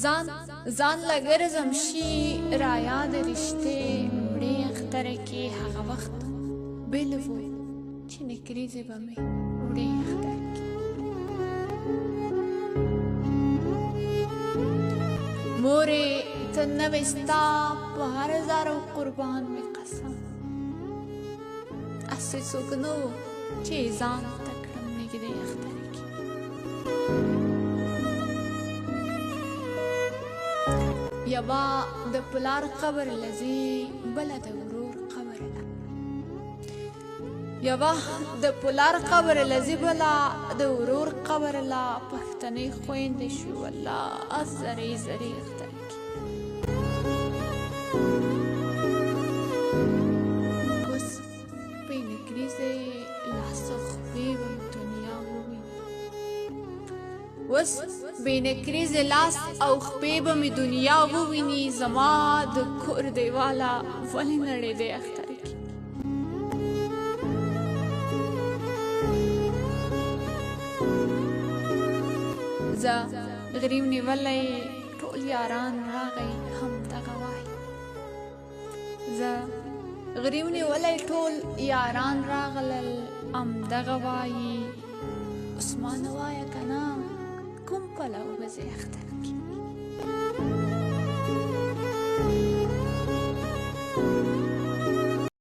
ځان لګرځم شي را یاد رشتې مړې اختره کې هغه وخت بل و چې نکریزې به مې وړې اختر کې مورې ته نه وې ستا په هر زارو قربان مې قسم هسې څوک نه و چې ځان ته کړم نږدې اختر کې یوه د پلار قبر لځي بله د ورور قبر له یوه د پلار قبر لځي بله د ورور قبر له پښتنې خویندې شو والله زرې زرې اختر کې اوس په نکریزې لاس خپې وم دنیا وویني اوس بې نکریزې لاس او خپې به مې دنیا وویني زما د کور دیواله ولې نړېدې اختر کې زه غریم نیولی ټول یاران راغی همدغه وایي زه غریم نیولی ټول یاران راغلل همدغه وایي اوس ما نه وایه که نه کوم پلو به زه اختر کې